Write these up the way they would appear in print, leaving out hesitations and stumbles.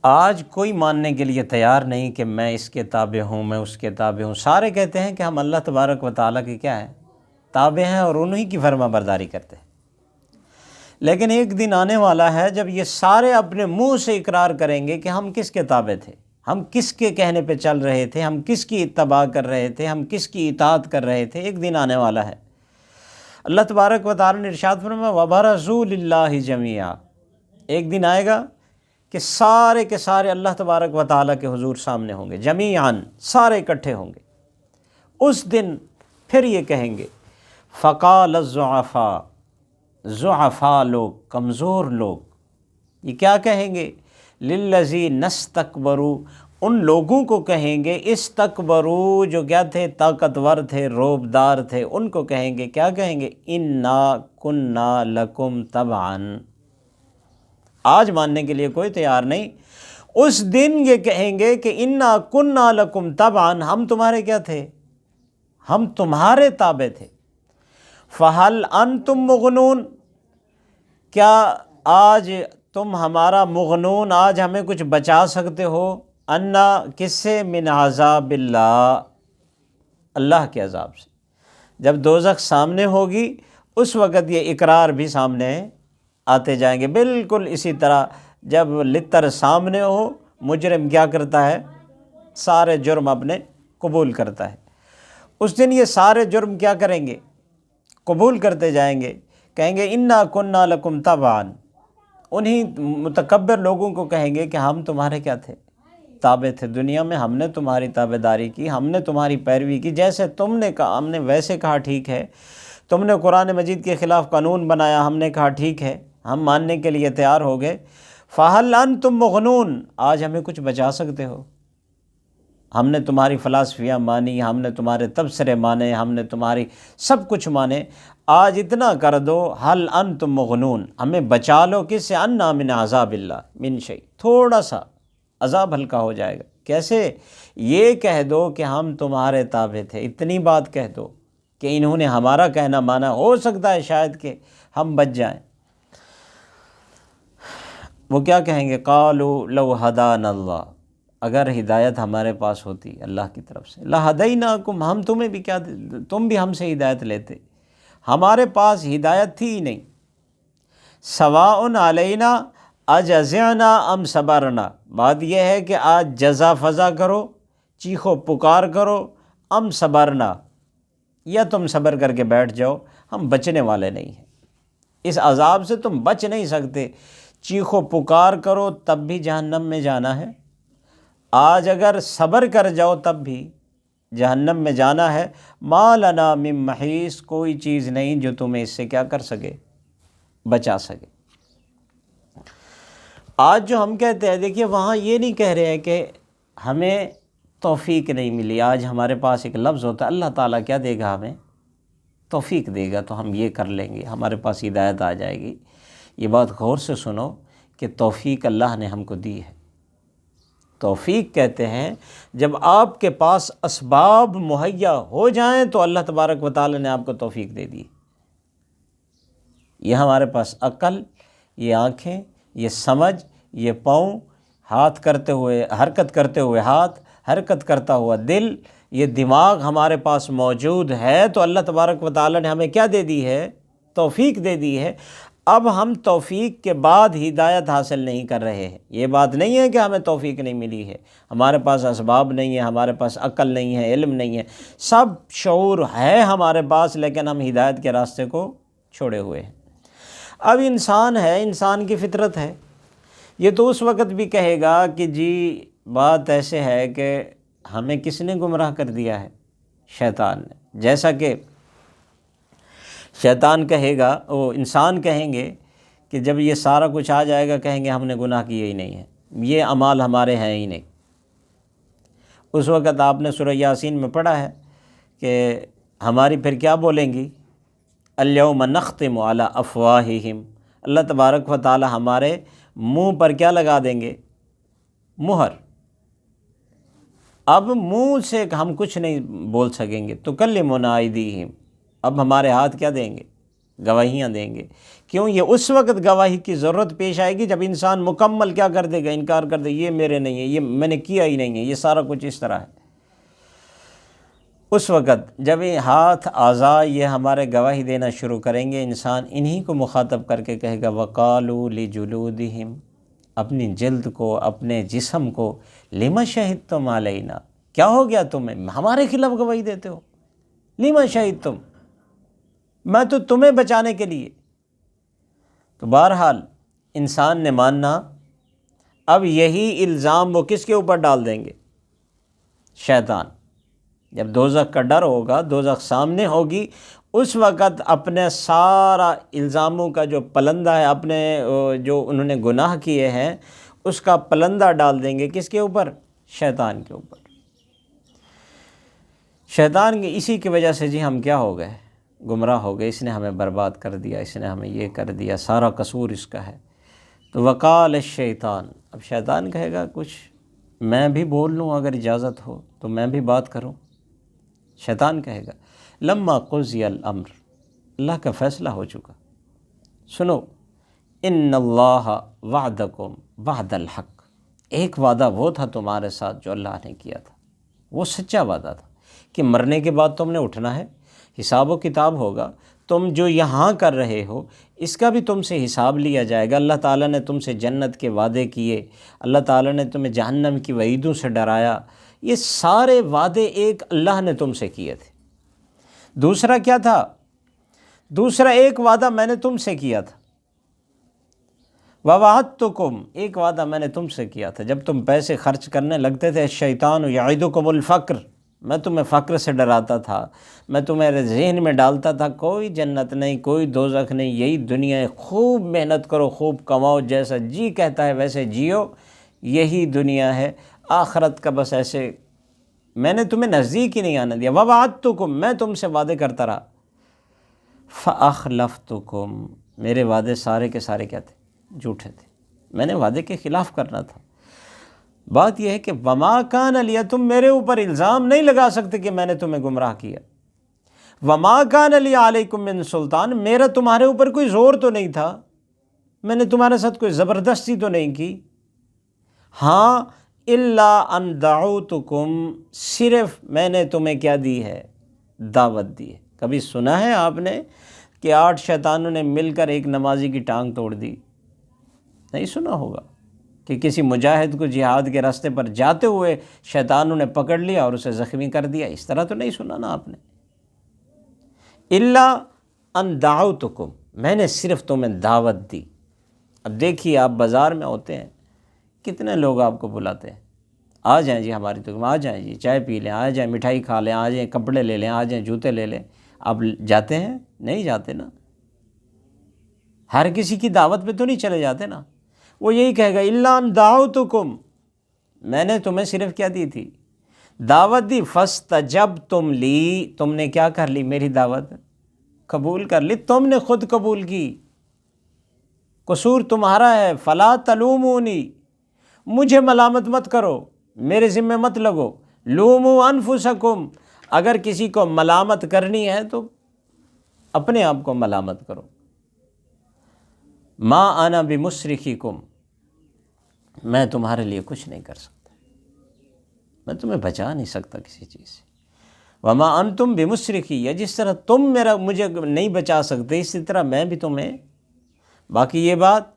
آج کوئی ماننے کے لیے تیار نہیں کہ میں اس کے تابع ہوں، میں اس کے تابع ہوں۔ سارے کہتے ہیں کہ ہم اللہ تبارک و تعالیٰ کے کیا ہیں؟ تابع ہیں، اور انہی کی فرما برداری کرتے ہیں۔ لیکن ایک دن آنے والا ہے جب یہ سارے اپنے منہ سے اقرار کریں گے کہ ہم کس کے تابع تھے، ہم کس کے کہنے پہ چل رہے تھے، ہم کس کی اتباع کر رہے تھے، ہم کس کی اطاعت کر رہے تھے۔ ایک دن آنے والا ہے، اللہ تبارک و تعالیٰ نے ارشاد فرمایا وَبَرَزُوا لِلَّهِ جَمِيعًا، ایک دن آئے گا کہ سارے کے سارے اللہ تبارک و تعالیٰ کے حضور سامنے ہوں گے، جمیعاً سارے اکٹھے ہوں گے۔ اس دن پھر یہ کہیں گے فقال الضعفاء، ضعفاء لوگ، کمزور لوگ، یہ کیا کہیں گے؟ للذین استکبروا، ان لوگوں کو کہیں گے استکبروا جو کیا تھے؟ طاقتور تھے، روبدار تھے، ان کو کہیں گے، کیا کہیں گے؟ انا کنا لکم تبعا۔ آج ماننے کے لیے کوئی تیار نہیں، اس دن یہ کہیں گے کہ انا کنا لکم تبعا، ہم تمہارے کیا تھے؟ ہم تمہارے تابع تھے۔ فہل انتم مغنون، کیا آج تم ہمارا مغنون، آج ہمیں کچھ بچا سکتے ہو؟ انا کس سے؟ من عذاب اللہ، اللہ کے عذاب سے۔ جب دوزخ سامنے ہوگی اس وقت یہ اقرار بھی سامنے آتے جائیں گے۔ بالکل اسی طرح جب لتر سامنے ہو، مجرم کیا کرتا ہے؟ سارے جرم اپنے قبول کرتا ہے۔ اس دن یہ سارے جرم کیا کریں گے؟ قبول کرتے جائیں گے، کہیں گے انا کنا لکم تبعا۔ انہی متکبر لوگوں کو کہیں گے کہ ہم تمہارے کیا تھے؟ تابع تھے۔ دنیا میں ہم نے تمہاری تابع داری کی، ہم نے تمہاری پیروی کی، جیسے تم نے کہا ہم نے ویسے کہا ٹھیک ہے، تم نے قرآن مجید کے خلاف قانون بنایا، ہم نے کہا ٹھیک ہے، ہم ماننے کے لیے تیار ہو گئے۔ فہل انتم مغنون، آج ہمیں کچھ بچا سکتے ہو؟ ہم نے تمہاری فلاسفیاں مانی، ہم نے تمہارے تبصرے مانے، ہم نے تمہاری سب کچھ مانے، آج اتنا کر دو حل انتم مغنون، ہمیں بچا لو کس سے؟ انا من عذاب اللہ من شیء، تھوڑا سا عذاب ہلکا ہو جائے گا۔ کیسے؟ یہ کہہ دو کہ ہم تمہارے تابع تھے، اتنی بات کہہ دو کہ انہوں نے ہمارا کہنا مانا، ہو سکتا ہے شاید کہ ہم بچ جائیں۔ وہ کیا کہیں گے؟ قالوا لو ہدانا اللہ، اگر ہدایت ہمارے پاس ہوتی اللہ کی طرف سے، لہدیناکم، ہم تمہیں بھی کیا، تم بھی ہم سے ہدایت لیتے، ہمارے پاس ہدایت تھی ہی نہیں۔ سواء علینا اجزعنا ام صبرنا، بات یہ ہے کہ آج جزا فضا کرو، چیخو پکار کرو، ام صبرنا، یا تم صبر کر کے بیٹھ جاؤ، ہم بچنے والے نہیں ہیں، اس عذاب سے تم بچ نہیں سکتے، چیخو پکار کرو تب بھی جہنم میں جانا ہے، آج اگر صبر کر جاؤ تب بھی جہنم میں جانا ہے۔ ما لنا من محیص، کوئی چیز نہیں جو تمہیں اس سے کیا کر سکے؟ بچا سکے۔ آج جو ہم کہتے ہیں، دیکھیے وہاں یہ نہیں کہہ رہے ہیں کہ ہمیں توفیق نہیں ملی، آج ہمارے پاس ایک لفظ ہوتا ہے اللہ تعالیٰ کیا دے گا؟ ہمیں توفیق دے گا تو ہم یہ کر لیں گے، ہمارے پاس ہدایت آ جائے گی۔ یہ بات غور سے سنو کہ توفیق اللہ نے ہم کو دی ہے۔ توفیق کہتے ہیں جب آپ کے پاس اسباب مہیا ہو جائیں تو اللہ تبارک و تعالیٰ نے آپ کو توفیق دے دی۔ یہ ہمارے پاس عقل، یہ آنکھیں، یہ سمجھ، یہ پاؤں، ہاتھ کرتے ہوئے، حرکت کرتے ہوئے ہاتھ، حرکت کرتا ہوا دل، یہ دماغ ہمارے پاس موجود ہے تو اللہ تبارک و تعالیٰ نے ہمیں کیا دے دی ہے؟ توفیق دے دی ہے۔ اب ہم توفیق کے بعد ہدایت حاصل نہیں کر رہے ہیں۔ یہ بات نہیں ہے کہ ہمیں توفیق نہیں ملی ہے، ہمارے پاس اسباب نہیں ہے، ہمارے پاس عقل نہیں ہے، علم نہیں ہے، سب شعور ہے ہمارے پاس، لیکن ہم ہدایت کے راستے کو چھوڑے ہوئے ہیں۔ اب انسان ہے، انسان کی فطرت ہے، یہ تو اس وقت بھی کہے گا کہ جی بات ایسے ہے کہ ہمیں کس نے گمراہ کر دیا ہے؟ شیطان نے۔ جیسا کہ شیطان کہے گا، وہ انسان کہیں گے کہ جب یہ سارا کچھ آ جائے گا کہیں گے ہم نے گناہ کیے ہی نہیں ہے، یہ اعمال ہمارے ہیں ہی نہیں۔ اس وقت آپ نے سورہ یاسین میں پڑھا ہے کہ ہماری پھر کیا بولیں گی؟ الیوم نختم علی افواہہم، اللہ تبارک و تعالی ہمارے منہ پر کیا لگا دیں گے؟ مہر۔ اب منہ سے ہم کچھ نہیں بول سکیں گے، تکلمنا ایدیہم، اب ہمارے ہاتھ کیا دیں گے؟ گواہیاں دیں گے. کیوں؟ یہ اس وقت گواہی کی ضرورت پیش آئے گی جب انسان مکمل کیا کر دے گا؟ انکار کر دے، یہ میرے نہیں ہے، یہ میں نے کیا ہی نہیں ہے، یہ سارا کچھ اس طرح ہے. اس وقت جب یہ ہاتھ اعضاء یہ ہمارے گواہی دینا شروع کریں گے، انسان انہی کو مخاطب کر کے کہے گا وَقَالُوا لِجُلُودِهِمْ، اپنی جلد کو، اپنے جسم کو، لِمَ شَهِدْتُمْ عَلَيْنَا، کیا ہو گیا تمہیں ہمارے خلاف گواہی دیتے ہو؟ لِمَ شَهِدْتُمْ، میں تو تمہیں بچانے کے لیے. تو بہرحال انسان نے ماننا. اب یہی الزام وہ کس کے اوپر ڈال دیں گے؟ شیطان. جب دوزخ کا ڈر ہوگا، دوزخ سامنے ہوگی، اس وقت اپنے سارا الزاموں کا جو پلندہ ہے، اپنے جو انہوں نے گناہ کیے ہیں اس کا پلندہ ڈال دیں گے کس کے اوپر؟ شیطان کے اوپر. شیطان کی اسی کی وجہ سے جی ہم کیا ہو گئے؟ گمراہ ہو گئے. اس نے ہمیں برباد کر دیا، اس نے ہمیں یہ کر دیا، سارا قصور اس کا ہے. تو وقال الشیطان، اب شیطان کہے گا کچھ میں بھی بول لوں اگر اجازت ہو تو میں بھی بات کروں. شیطان کہے گا لما قضی الامر، اللہ کا فیصلہ ہو چکا، سنو، ان اللہ وعدکم وعد الحق، ایک وعدہ وہ تھا تمہارے ساتھ جو اللہ نے کیا تھا، وہ سچا وعدہ تھا کہ مرنے کے بعد تم نے اٹھنا ہے، حساب و کتاب ہوگا، تم جو یہاں کر رہے ہو اس کا بھی تم سے حساب لیا جائے گا. اللہ تعالیٰ نے تم سے جنت کے وعدے کیے، اللہ تعالیٰ نے تمہیں جہنم کی وعیدوں سے ڈرایا، یہ سارے وعدے ایک اللہ نے تم سے کیے تھے. دوسرا کیا تھا؟ دوسرا ایک وعدہ میں نے تم سے کیا تھا، وَوَعَدتُّكُمْ، ایک وعدہ میں نے تم سے کیا تھا جب تم پیسے خرچ کرنے لگتے تھے، الشیطان یعدکم الفقر، میں تمہیں فقر سے ڈراتا تھا، میں تمہارے ذہن میں ڈالتا تھا کوئی جنت نہیں، کوئی دوزخ نہیں، یہی دنیا ہے، خوب محنت کرو، خوب کماؤ، جیسا جی کہتا ہے ویسے جیو، یہی دنیا ہے، آخرت کا بس ایسے. میں نے تمہیں نزدیک ہی نہیں آنے دیا. وَوَعَدتُّكُمْ، میں تم سے وعدے کرتا رہا. فَأَخْلَفْتُكُمْ، میرے وعدے سارے کے سارے کیا تھے؟ جھوٹے تھے، میں نے وعدے کے خلاف کرنا تھا. بات یہ ہے کہ وَمَا كَانَ لِيَ، تم میرے اوپر الزام نہیں لگا سکتے کہ میں نے تمہیں گمراہ کیا. وَمَا كَانَ لِيَ عَلَيْكُمْ مِنْ سُلطان، میرا تمہارے اوپر کوئی زور تو نہیں تھا، میں نے تمہارے ساتھ کوئی زبردستی تو نہیں کی. ہاں الا ان دعوتکم، صرف میں نے تمہیں کیا دی ہے؟ دعوت دی ہے. کبھی سنا ہے آپ نے کہ 8 شیطانوں نے مل کر ایک نمازی کی ٹانگ توڑ دی؟ نہیں سنا ہوگا. کہ کسی مجاہد کو جہاد کے راستے پر جاتے ہوئے شیطانوں نے پکڑ لیا اور اسے زخمی کر دیا، اس طرح تو نہیں سنا نا آپ نے. الا ان دعوتکم، میں نے صرف تمہیں دعوت دی. اب دیکھیے آپ بازار میں ہوتے ہیں، کتنے لوگ آپ کو بلاتے ہیں، آ جائیں جی ہماری دکان، آ جائیں جی چائے پی لیں، آ جائیں مٹھائی کھا لیں، آ جائیں کپڑے لے لیں، آ جائیں جوتے لے لیں. آپ جاتے ہیں؟ نہیں جاتے نا. ہر کسی کی دعوت پہ تو نہیں چلے جاتے نا. وہ یہی کہے گا الا ان دعوتکم، میں نے تمہیں صرف کیا دی تھی؟ دعوت دی. فاستجبتم لی، تم نے کیا کر لی؟ میری دعوت قبول کر لی، تم نے خود قبول کی. قصور تمہارا ہے. فلا تلومونی، مجھے ملامت مت کرو، میرے ذمہ مت لگو. لوموا انفسکم، اگر کسی کو ملامت کرنی ہے تو اپنے آپ کو ملامت کرو. ما انا بمصرخکم، میں تمہارے لیے کچھ نہیں کر سکتا، میں تمہیں بچا نہیں سکتا کسی چیز سے. وما انتم بمصرخی، یا جس طرح تم مجھے نہیں بچا سکتے اسی طرح میں بھی تمہیں. باقی یہ بات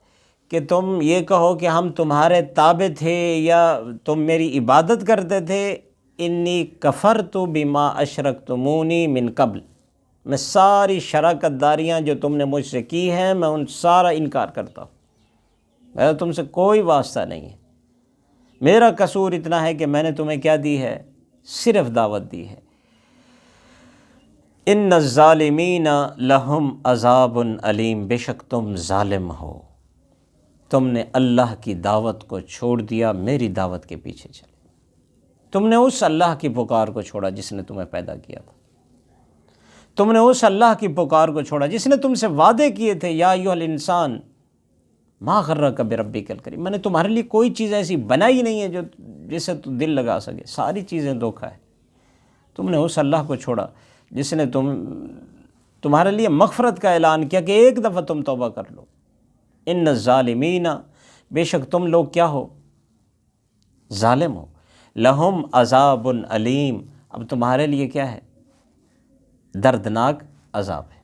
کہ تم یہ کہو کہ ہم تمہارے تابع تھے یا تم میری عبادت کرتے تھے، انی کفرت بما اشرکتمونی من قبل، میں ساری شراکت داریاں جو تم نے مجھ سے کی ہیں میں ان سارا انکار کرتا ہوں. میرا تم سے کوئی واسطہ نہیں ہے. میرا قصور اتنا ہے کہ میں نے تمہیں کیا دی ہے؟ صرف دعوت دی ہے. ان الظالمین لہم عذاب علیم، بے شک تم ظالم ہو، تم نے اللہ کی دعوت کو چھوڑ دیا، میری دعوت کے پیچھے چلے. تم نے اس اللہ کی پکار کو چھوڑا جس نے تمہیں پیدا کیا تھا. تم نے اس اللہ کی پکار کو چھوڑا جس نے تم سے وعدے کیے تھے، یا ایھا الانسان ما غرک بربک الکریم، میں نے تمہارے لیے کوئی چیز ایسی بنائی نہیں ہے جو جسے تو دل لگا سکے، ساری چیزیں دھوکہ ہے. تم نے اس اللہ کو چھوڑا جس نے تمہارے لیے مغفرت کا اعلان کیا کہ ایک دفعہ تم توبہ کر لو۔ ان الظالمین، بے شک تم لوگ کیا ہو، ظالم ہو، لہم عذاب علیم، اب تمہارے لیے کیا ہے، دردناک عذاب ہے۔